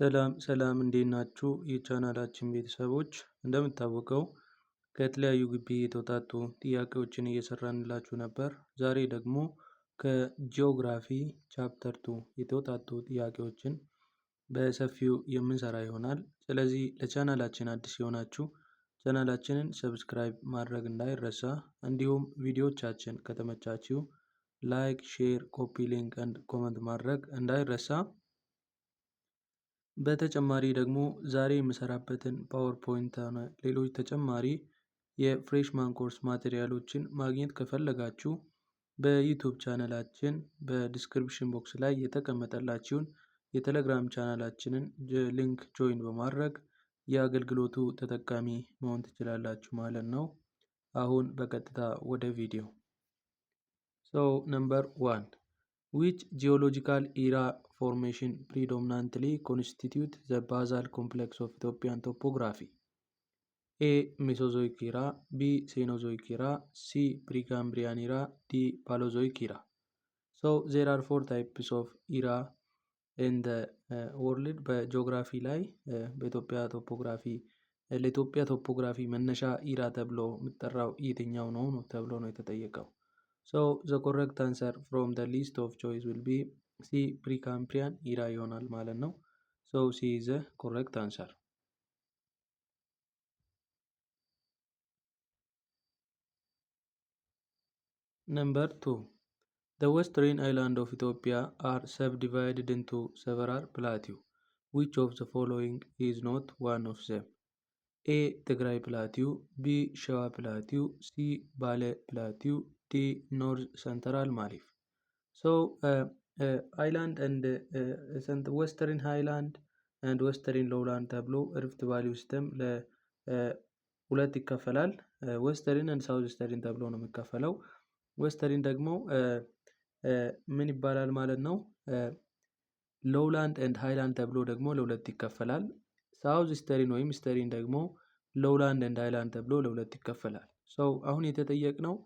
ሰላም ሰላም እንዴት ናችሁ? የቻናላችን ቤተሰቦች እንደምታወቀው ከተለያዩ ግቢ የተውጣጡ ጥያቄዎችን እየሰራንላችሁ ነበር። ዛሬ ደግሞ ከጂኦግራፊ ቻፕተር 2 የተውጣጡ ጥያቄዎችን በሰፊው የምንሰራ ይሆናል። ስለዚህ ለቻናላችን አዲስ የሆናችሁ ቻናላችንን ሰብስክራይብ ማድረግ እንዳይረሳ፣ እንዲሁም ቪዲዮቻችን ከተመቻችሁ ላይክ፣ ሼር፣ ኮፒ ሊንክ እና ኮመንት ማድረግ እንዳይረሳ። በተጨማሪ ደግሞ ዛሬ የምሰራበትን ፓወርፖይንት ሆነ ሌሎች ተጨማሪ የፍሬሽማን ኮርስ ማቴሪያሎችን ማግኘት ከፈለጋችሁ በዩቲዩብ ቻናላችን በዲስክሪፕሽን ቦክስ ላይ የተቀመጠላችሁን የቴሌግራም ቻናላችንን ሊንክ ጆይን በማድረግ የአገልግሎቱ ተጠቃሚ መሆን ትችላላችሁ ማለት ነው። አሁን በቀጥታ ወደ ቪዲዮ። ነምበር 1 which geological era formation predominantly constitute the basal complex of Ethiopian topography? A. Mesozoic era, B. Cenozoic era, C. Precambrian era, D. Paleozoic era. So there are 4 types of era in the world በጂኦግራፊ ላይ በኢትዮጵያ ቶፖግራፊ ለኢትዮጵያ ቶፖግራፊ መነሻ ኢራ ተብሎ የሚጠራው የትኛው ነው ተብሎ ነው የተጠየቀው። So the correct answer from the list of choice will be C. Precambrian era ይሆናል ማለት ነው። So C is the correct answer. Number 2. The western island of Ethiopia are subdivided into several plateaus. Which of the following is not one of them? A. Tigray Plateau, B. Shawa Plateau, C. Bale Plateau, D. North Central Malif. So island and western highland and western lowland ተብሎ ሪፍት ቫሊ ውስጥም ለሁለት ይከፈላል። ዌስተርን and ሳውዝ ዌስተርን ተብሎ ነው የሚከፈለው። ዌስተርን ደግሞ ምን ይባላል ማለት ነው? ሎውላንድ and ሃይላንድ ተብሎ ደግሞ ለሁለት ይከፈላል። ሳውዝ ዌስተርን ወይም ዌስተርን ደግሞ ሎውላንድ and ሃይላንድ ተብሎ ለሁለት ይከፈላል። አሁን የተጠየቅነው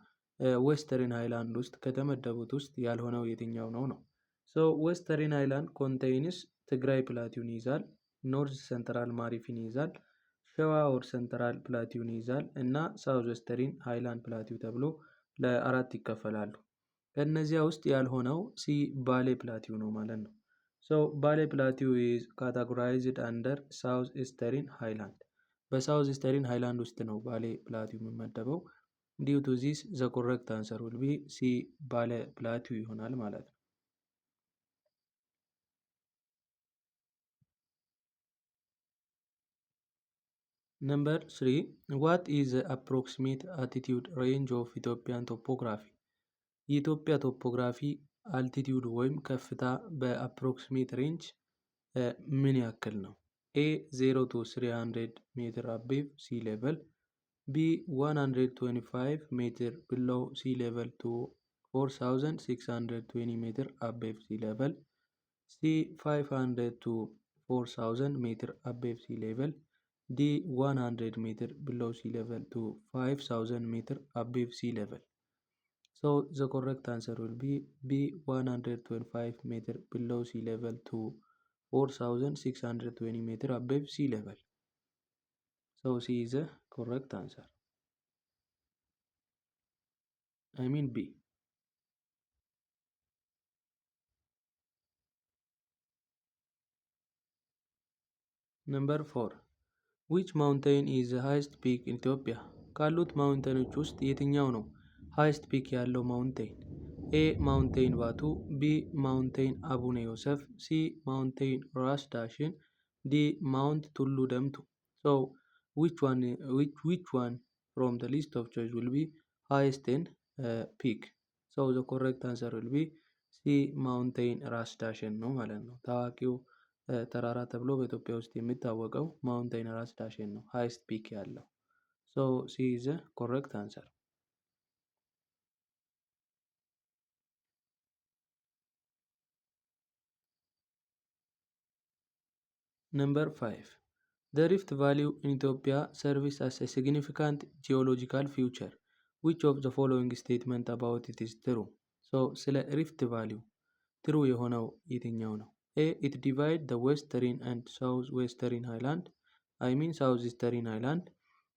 ዌስተርን ሃይላንድ ውስጥ ከተመደቡት ውስጥ ያልሆነው የትኛው ነው ነው። ዌስተርን ሃይላንድ ኮንቴይንስ ትግራይ ፕላቲውን ይይዛል፣ ኖርዝ ሰንትራል ማሪፍን ይይዛል፣ ሸዋ ኦር ሰንትራል ፕላቲውን ይይዛል እና ሳውዝ ዌስተርን ሃይላንድ ፕላቲው ተብሎ ለአራት ይከፈላሉ። ከነዚያ ውስጥ ያልሆነው ሲ ባሌ ፕላቲው ነው ማለት ነው። ባሌ ፕላቲው is categorized under ሳውዝ ኢስተርን ሃይላንድ። በሳውዝ ኢስተርን ሃይላንድ ውስጥ ነው ባሌ ፕላቲው የሚመደበው። due to this the correct answer will be C ባለ ፕላቲው ይሆናል ማለት ነው። Number 3. What is the approximate altitude range of Ethiopian topography? የኢትዮጵያ ቶፖግራፊ አልቲቲዩድ ወይም ከፍታ በአፕሮክሲሜት ሬንጅ ምን ያክል ነው? A 0 to 300 ሜትር above sea level, B 125 meter below sea level to 4620 meter above sea level, C 500 to 4000 meter above sea level, D 100 meter below sea level to 5000 meter above sea level. So the correct answer will be B 125 meter below sea level to 4620 meter above sea level. So C is the correct answer. I mean B. Number 4. Which mountain is the highest peak in Ethiopia? ካሉት ማውንቴኖች ውስጥ የትኛው ነው ሃይስት ፒክ ያለው ማውንቴን? A ማውንቴን ባቱ፣ B ማውንቴን አቡነ ዮሴፍ፣ C ማውንቴን ራስ ዳሽን፣ D ማውንት ቱሉ ደምቱ። So which one from the list of choice will be highest in peak? So the correct answer will be C ማውንቴን ራስ ዳሽን ነው ማለት ነው። ታዋቂው ተራራ ተብሎ በኢትዮጵያ ውስጥ የሚታወቀው ማውንቴን ራስ ዳሽን ነው ሃይስት ፒክ ያለው። So C is the correct answer. Number 5. The Rift Valley in Ethiopia serves as a significant geological feature. Which of the following statement about it is true? ስለ ሪፍት ቫሊው ትሩ የሆነው የትኛው ነው? A. It divides the western and southwestern highland. I mean southeastern highland.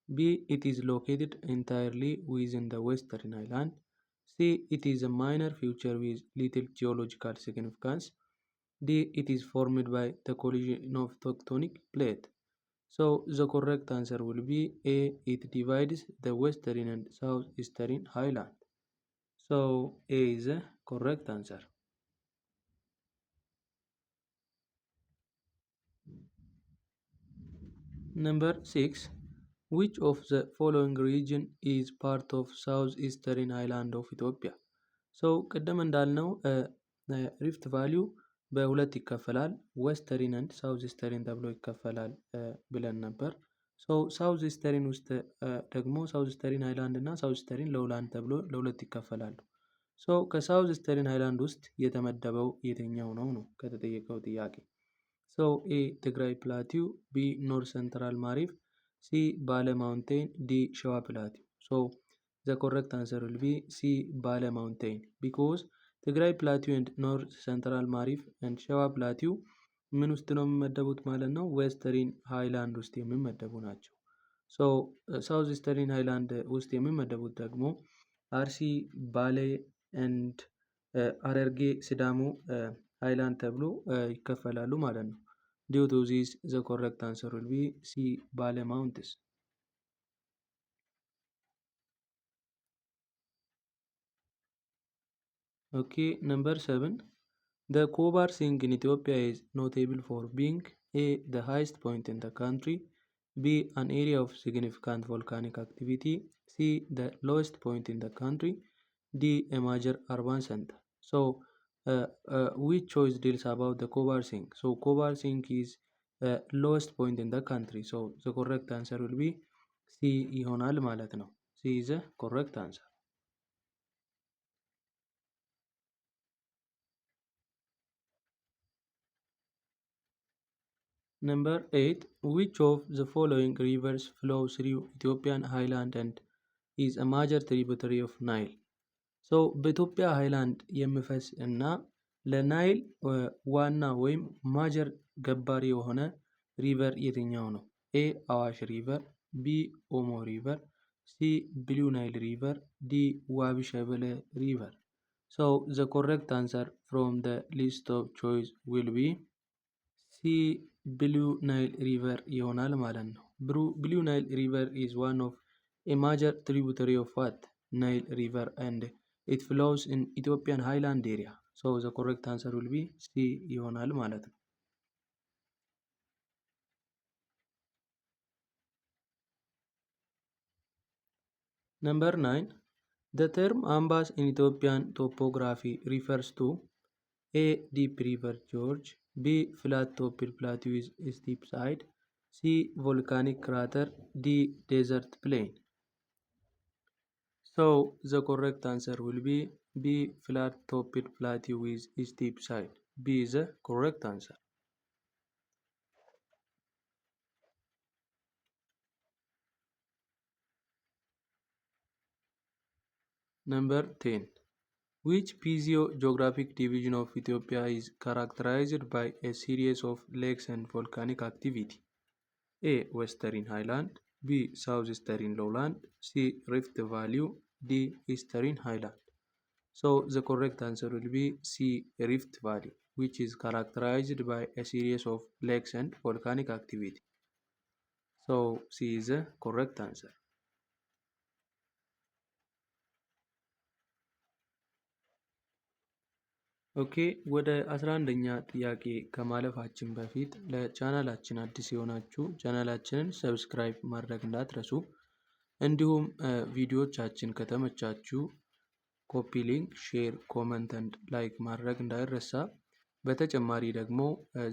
B. It is located entirely within the western highland. C. It is a minor feature with little geological significance. D. It is formed by the collision of tectonic plate. So the correct answer will be A. It divides the western and southeastern highland. So A is the correct answer. Number 6. Which of the following region is part of southeastern island of Ethiopia? So ቅድም እንዳልነው ሪፍት ቫሊዩ በሁለት ይከፈላል። ዌስተርን አንድ ሳውዝ ኢስተርን ተብሎ ይከፈላል ብለን ነበር። ሳውዝ ኢስተርን ውስጥ ደግሞ ሳውዝ ኢስተርን ሃይላንድ እና ሳውዝ ኢስተርን ሎውላንድ ተብሎ ለሁለት ይከፈላሉ። ከሳውዝ ኢስተርን ሃይላንድ ውስጥ የተመደበው የትኛው ነው ከተጠየቀው ጥያቄ። ኤ ትግራይ ፕላቲው፣ ቢ ኖርዝ ሰንትራል ማሪፍ፣ ሲ ባለ ማውንቴን፣ ዲ ሸዋ ፕላቲው። the correct answer will be C Bale Mountain because Tigray Plateau and North Central Marif and Shewa Plateau ምን ውስጥ ነው የሚመደቡት ማለት ነው? ዌስተርን ሃይላንድ ውስጥ የሚመደቡ ናቸው። ሳውዝ ኢስተርን ሃይላንድ ውስጥ የሚመደቡት ደግሞ አርሲ፣ ባሌ ኤንድ ሀረርጌ፣ ሲዳሞ ሃይላንድ ተብሎ ይከፈላሉ ማለት ነው። due to this the correct answer will be C Bale Mountains. Okay, number 7. The Kobar Singh in Ethiopia is notable for being A. the highest point in the country, B. an area of significant volcanic activity, C. the lowest point in the country, D. a major urban center. Which choice deals about the Kobar Singh? Kobar Singh is lowest point in the country. The correct answer will be C ይሆናል ማለት ነው። C is the correct answer. Number 8. Which of the following rivers flows through Ethiopian highland and is a major tributary of Nile? በኢትዮጵያ ሃይላንድ የሚፈስ እና ለናይል ዋና ወይም ማጀር ገባሪ የሆነ ሪቨር የትኛው ነው? ኤ አዋሽ ሪቨር፣ ቢ ኦሞ ሪቨር፣ ሲ ብሉ ናይል ሪቨር፣ ዲ ዋቢ ሸበሌ ሪቨር። the correct answer from the list of choice will be C ብሉ ናይል ሪቨር ይሆናል ማለት ነው። ብሉ ናይል ሪቨር is one of a major tributary of what? Nile river and it flows in Ethiopian highland area. The correct answer will be C ይሆናል ማለት ነው። Number 9. The term ambas in Ethiopian topography refers to A. Deep River Gorge, B. Flat topped plateau with steep side, C. Volcanic crater, D. Desert plain. The correct answer will be B. Flat topped plateau with steep side. B is the correct answer. Number 10. Which physiogeographic division of Ethiopia is characterized by a series of lakes and volcanic activity? A. Western Highland, B. Southeastern Lowland, C. Rift Valley, D. Eastern Highland. The correct answer will be C. Rift Valley, which is characterized by a series of lakes and volcanic activity. C is the correct answer. ኦኬ ወደ 11ኛ ጥያቄ ከማለፋችን በፊት ለቻናላችን አዲስ የሆናችሁ ቻናላችንን ሰብስክራይብ ማድረግ እንዳትረሱ። እንዲሁም ቪዲዮዎቻችን ከተመቻችሁ ኮፒ ሊንክ፣ ሼር፣ ኮመንት እና ላይክ ማድረግ እንዳይረሳ። በተጨማሪ ደግሞ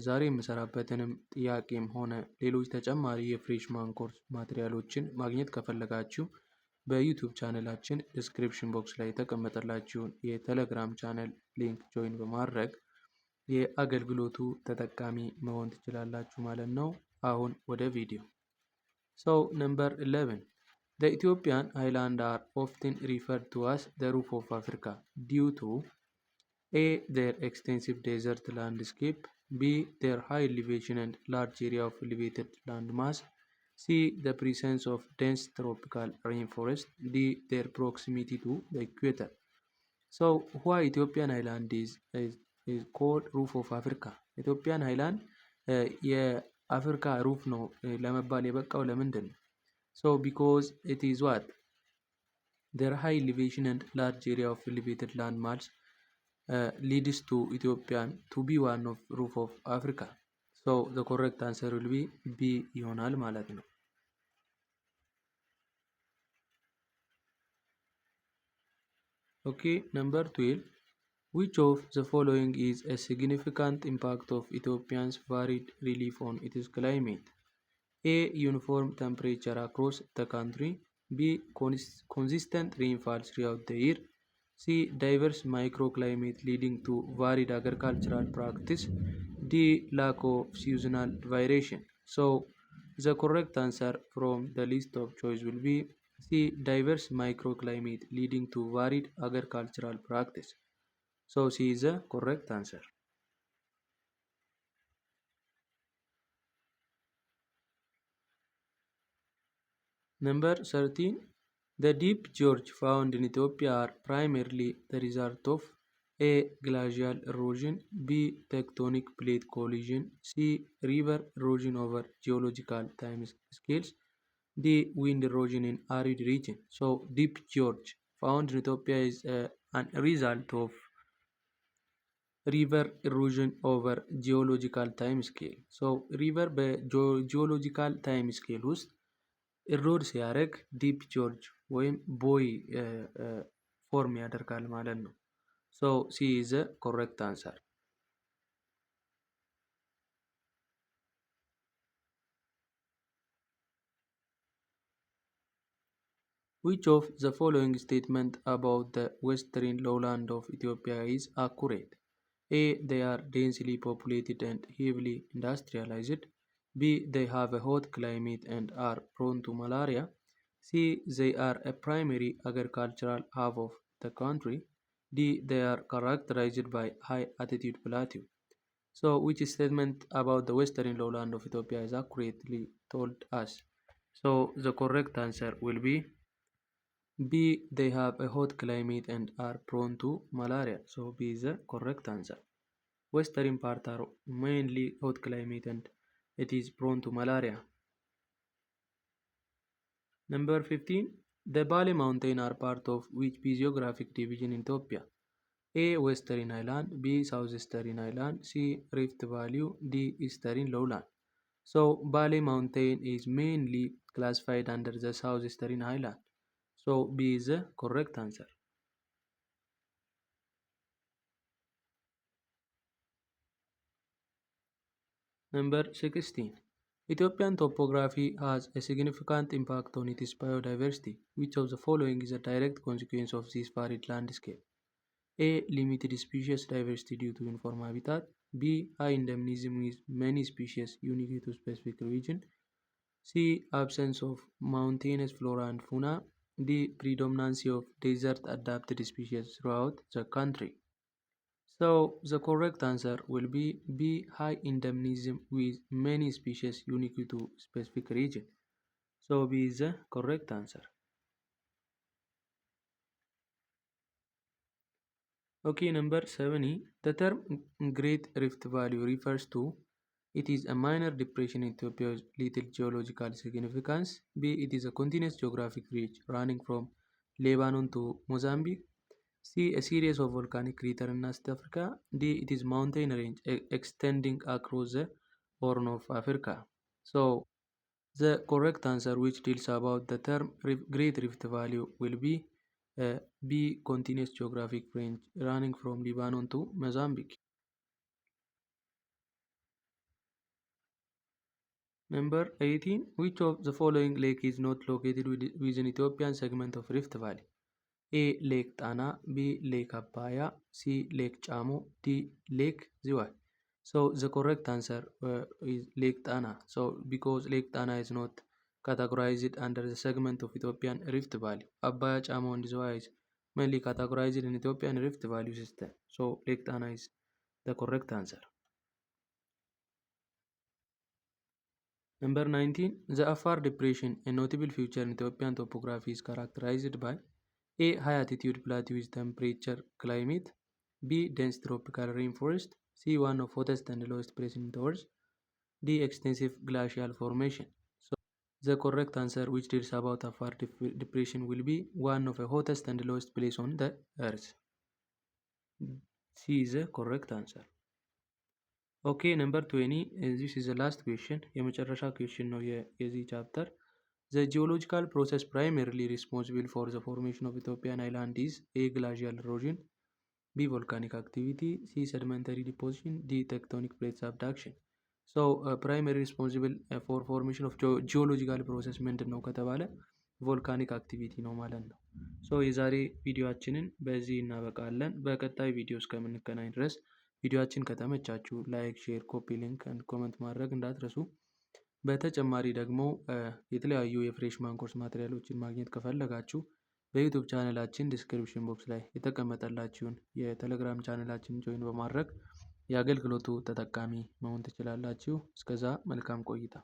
ዛሬ የምሰራበትንም ጥያቄም ሆነ ሌሎች ተጨማሪ የፍሬሽማን ኮርስ ማቴሪያሎችን ማግኘት ከፈለጋችሁ በዩቲዩብ ቻናላችን ዲስክሪፕሽን ቦክስ ላይ የተቀመጠላችሁን የቴሌግራም ቻናል ሊንክ ጆይን በማድረግ የአገልግሎቱ ተጠቃሚ መሆን ትችላላችሁ ማለት ነው። አሁን ወደ ቪዲዮ። number 11. The Ethiopian highlands are often referred to as the roof of Africa due to A. their extensive desert landscape, B. Their high elevation and large area of elevated landmass. C. The presence of dense tropical rainforest. D. Their proximity to the equator. So, why Ethiopian Highland is called roof of Africa? Ethiopian Highland የአፍሪካ ሩፍ ነው ለመባል የበቃው ለምንድን ነው? So, because it is what? Their high elevation and large area of elevated land mass leads to Ethiopian to be one of roof of Africa. So, the correct answer will be B ይሆናል ማለት ነው። Okay, number 12. Which of the following is a significant impact of Ethiopia's varied relief on its climate? A. Uniform temperature across the country. B. Consistent rainfall throughout the year. C. Diverse microclimate leading to varied agricultural practice. D. Lack of seasonal variation. So, the correct answer from the list of choice will be C. Diverse microclimate leading to varied agricultural practice. So, C is the correct answer. Number 13. The deep gorge found in Ethiopia are primarily the result of A. Glacial erosion. B. Tectonic plate collision. C. River erosion over geological time scales. D. Wind erosion in arid region. So, deep gorge found in Ethiopia is a result of river erosion over geological time scale. So, river በጂኦሎጂካል ታይም ስኬል ውስጥ ኢሮድ ሲያደርግ ዲፕ ጆርጅ ወይም ቦይ ፎርም ያደርጋል ማለት ነው። ሶ ሲ ኢዝ ዘ ኮሬክት አንሰር። Which of the following statement about the western lowland of Ethiopia is accurate? A. They are densely populated and heavily industrialized. B. They have a hot climate and are prone to malaria. C. They are a primary agricultural hub of the country. D. They are characterized by high altitude plateau. So, which statement about the western lowland of Ethiopia is accurately told us? So, the correct answer will be B. They have a hot climate and are prone to malaria. So, B is the correct answer. Western part are mainly hot climate and it is prone to malaria. Number 15. The Bali Mountain are part of which physiographic division in Ethiopia? A. Western Highland. B. Southeastern Highland. C. Rift Valley. D. Eastern Lowland. So, Bali Mountain is mainly classified under the Southeastern Highland. So, B is the correct answer. Number 16. Ethiopian topography has a significant impact on its biodiversity. Which of the following is a direct consequence of this varied landscape? A. Limited species diversity due to uniform habitat. B. High endemism with many species unique to specific region. C. Absence of mountainous flora and fauna. D. Predominance of desert adapted species throughout the country. So, the correct answer will be B. High endemism with many species unique to specific region. So, B is the correct answer. Okay, number 70. The term Great Rift Valley refers to it is a minor depression in Ethiopia's little geological significance. B. It is a continuous geographic ridge running from Lebanon to Mozambique. C. A series of volcanic craters in East Africa. D. It is mountain range extending across the Horn of Africa. So, the correct answer which deals about the term Great Rift Valley will be B. Continuous geographic range running from Lebanon to Mozambique. Number 18. Which of the following lake is not located within Ethiopian segment of Rift Valley? A. Lake Tana. B. Lake Abaya. C. Lake Chamo. D. Lake Ziway. So the correct answer is Lake Tana. So because Lake Tana is not categorized under the segment of Ethiopian Rift Valley, Abaya, Chamo, and Ziway is mainly categorized in Ethiopian Rift Valley system. So Lake Tana is the correct answer. Number 19. The Afar Depression, a notable feature in Ethiopian topography, is characterized by A. High altitude plateau with temperature climate. B. Dense tropical rainforest. C. One of hottest and lowest place in the world. D. Extensive glacial formation. So the correct answer which tells about Afar Depression will be one of the hottest and lowest place on the earth. C is the correct answer. Okay, number 20. This is the last question. የመጨረሻ question ነው የዚህ chapter. The geological process primarily responsible for the formation of Ethiopian island is A. Glacial erosion, B. Volcanic activity, C. Sedimentary deposition, D. Tectonic plate subduction. So primary responsible for formation of geological process ምንድን ነው ከተባለ ቮልካኒክ አክቲቪቲ ነው ማለት ነው። ሶ የዛሬ ቪዲዮአችንን በዚህ እናበቃለን። በቀጣይ ቪዲዮ እስከምንገናኝ ድረስ ቪዲዮአችን ከተመቻችሁ ላይክ፣ ሼር፣ ኮፒ ሊንክ እና ኮመንት ማድረግ እንዳትረሱ። በተጨማሪ ደግሞ የተለያዩ የፍሬሽማን ኮርስ ማቴሪያሎችን ማግኘት ከፈለጋችሁ በዩቲዩብ ቻናላችን ዲስክሪፕሽን ቦክስ ላይ የተቀመጠላችሁን የቴሌግራም ቻናላችን ጆይን በማድረግ የአገልግሎቱ ተጠቃሚ መሆን ትችላላችሁ። እስከዛ መልካም ቆይታ